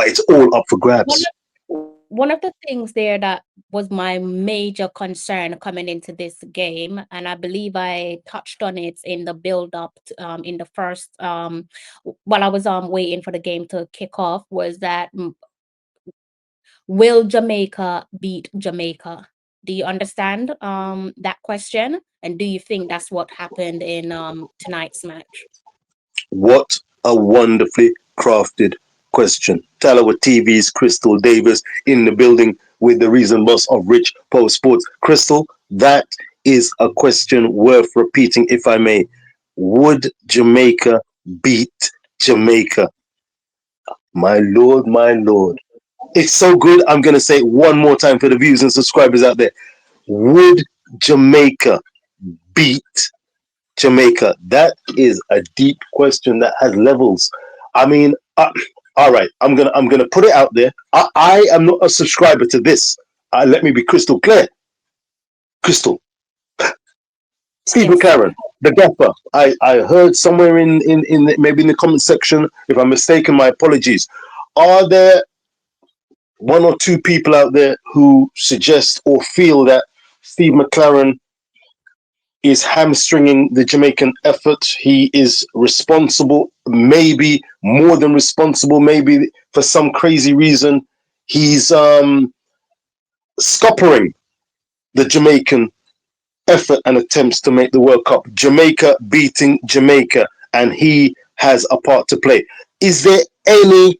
but it's all up for grabs. One of the things there that was my major concern coming into this game, and I believe I touched on it in the build up in the first while I was waiting for the game to kick off, was that will Jamaica beat Jamaica? Do you understand that question? And do you think that's what happened in tonight's match? What a wonderfully crafted question. Talawa TV's Crystal Davis in the building with the reason boss of Rich Post Sports. Crystal, that is a question worth repeating, if I may. Would Jamaica beat Jamaica? My lord, my lord. It's so good. I'm going to say it one more time for the viewers and subscribers out there. Would Jamaica beat Jamaica? That is a deep question that has levels. I mean, all right. I'm gonna put it out there. I am not a subscriber to this. Let me be crystal clear. Crystal. Steve Yes. McLaren, the gaffer. I heard somewhere in maybe in the comment section. If I'm mistaken, my apologies. Are there one or two people out there who suggest or feel that Steve McLaren is hamstringing the Jamaican effort? He is responsible, maybe more than responsible, maybe for some crazy reason. He's scuppering the Jamaican effort and attempts to make the World Cup. Jamaica beating Jamaica, and he has a part to play. Is there any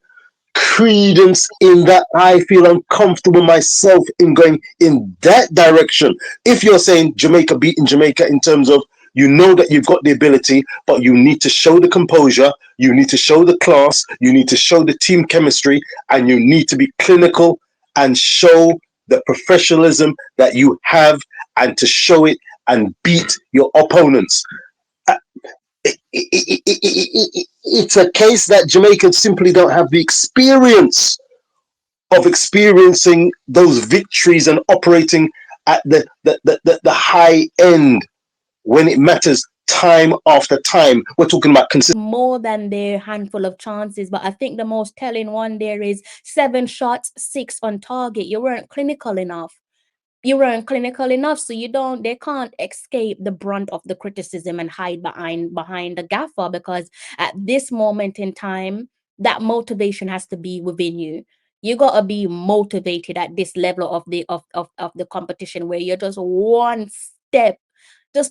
credence in that? I feel uncomfortable myself in going in that direction. If you're saying Jamaica beating Jamaica in terms of, you know that you've got the ability, but you need to show the composure, you need to show the class, you need to show the team chemistry, and you need to be clinical and show the professionalism that you have, and to show it and beat your opponents. It's a case that Jamaicans simply don't have the experience of experiencing those victories and operating at the high end when it matters time after time. We're talking about More than their handful of chances, but I think the most telling one there is 7 shots, 6 on target. You weren't clinical enough. So they can't escape the brunt of the criticism and hide behind the gaffer, because at this moment in time, that motivation has to be within you. You gotta be motivated at this level of the competition, where you're just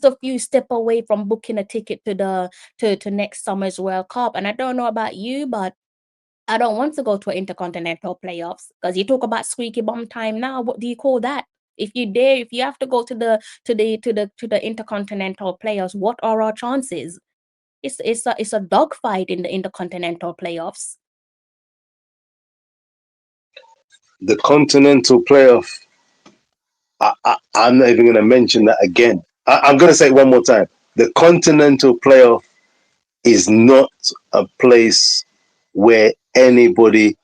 a few step away from booking a ticket to next summer's World Cup. And I don't know about you, but I don't want to go to an intercontinental playoffs, because you talk about squeaky bum time now. What do you call that? If you have to go to the intercontinental playoffs, what are our chances? It's a dogfight in the intercontinental playoffs. the continental playoff. I'm not even going to mention that again. I'm going to say it one more time. The continental playoff is not a place where anybody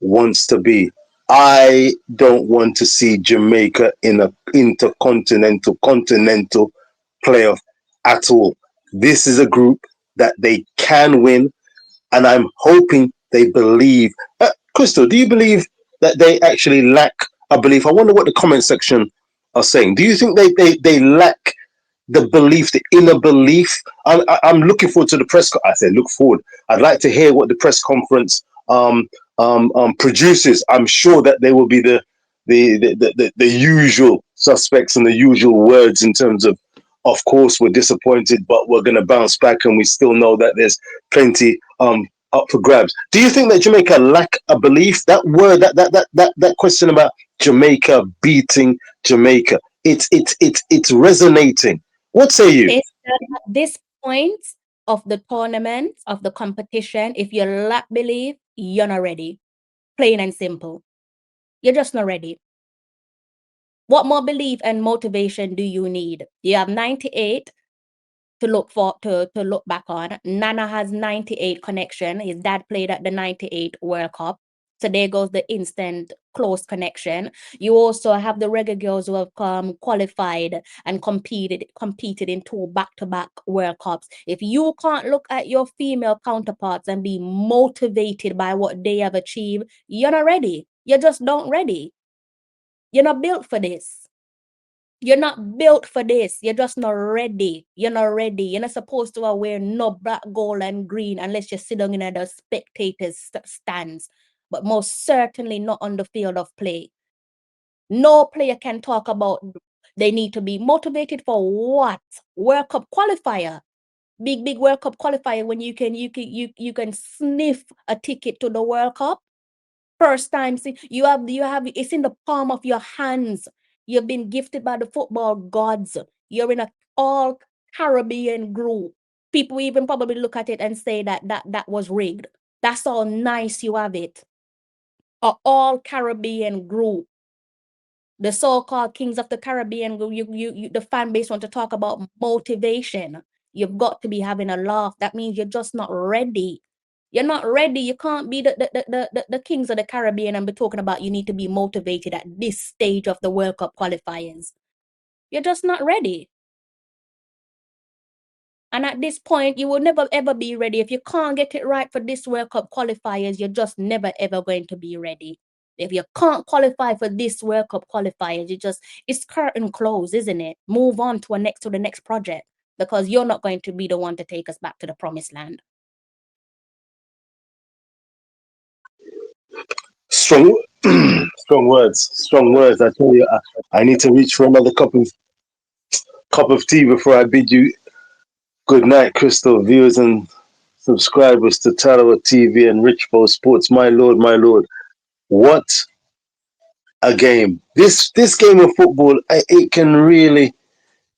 wants to be. I don't want to see Jamaica in a continental playoff at all. This is a group that they can win, and I'm hoping they believe. Crystal, do you believe that they actually lack a belief? I wonder what the comment section are saying. Do you think they lack the belief, the inner belief? I'm looking forward to the press. I said look forward. I'd like to hear what the press conference produces. I'm sure that there will be the usual suspects and the usual words in terms of course, we're disappointed, but we're going to bounce back, and we still know that there's plenty up for grabs. Do you think that Jamaica lack a belief? That word, that question about Jamaica beating Jamaica, it's resonating. What say you? It's that at this point of the tournament, of the competition, if you lack belief, you're not ready. Plain and simple. You're just not ready. What more belief and motivation do you need? You have 98 to look back on. Nana has 98 connection. His dad played at the 98 World Cup. So there goes the instant close connection. You also have the Reggae girls who have qualified and competed in 2 back-to-back World Cups. If you can't look at your female counterparts and be motivated by what they have achieved, you're not ready. You're just not ready. You're not built for this. You're not built for this. You're just not ready. You're not ready. You're not supposed to wear no black, gold, and green unless you sit down in the spectators' stands. But most certainly not on the field of play. No player can talk about they need to be motivated for what? World Cup qualifier. Big World Cup qualifier when you can sniff a ticket to the World Cup. First time, see, you have it's in the palm of your hands. You've been gifted by the football gods. You're in a all Caribbean group. People even probably look at it and say that was rigged. That's how nice you have it. A all Caribbean group. The so-called kings of the Caribbean group, the fan base want to talk about motivation. You've got to be having a laugh. That means you're just not ready. You're not ready. You can't be the kings of the Caribbean and be talking about you need to be motivated at this stage of the World Cup qualifiers. You're just not ready. And at this point, you will never ever be ready. If you can't get it right for this World Cup qualifiers, you're just never ever going to be ready. If you can't qualify for this World Cup qualifiers, it's curtain closed, isn't it? Move on to the next project, because you're not going to be the one to take us back to the promised land. Strong, strong words. Strong words. I tell you, I need to reach for another cup of tea before I bid you good night, Crystal, viewers and subscribers to Tarawa TV and Richbo Sports. My lord, what a game! This game of football, it can really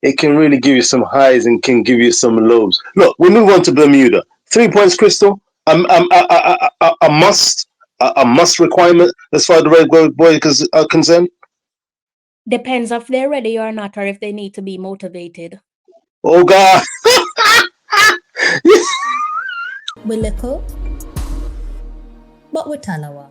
give you some highs and can give you some lows. Look, we move on to Bermuda. 3 points, Crystal. A must requirement as far as the Red Boys are concerned. Depends if they're ready or not, or if they need to be motivated. Oh God. We're little, but we're Talawa.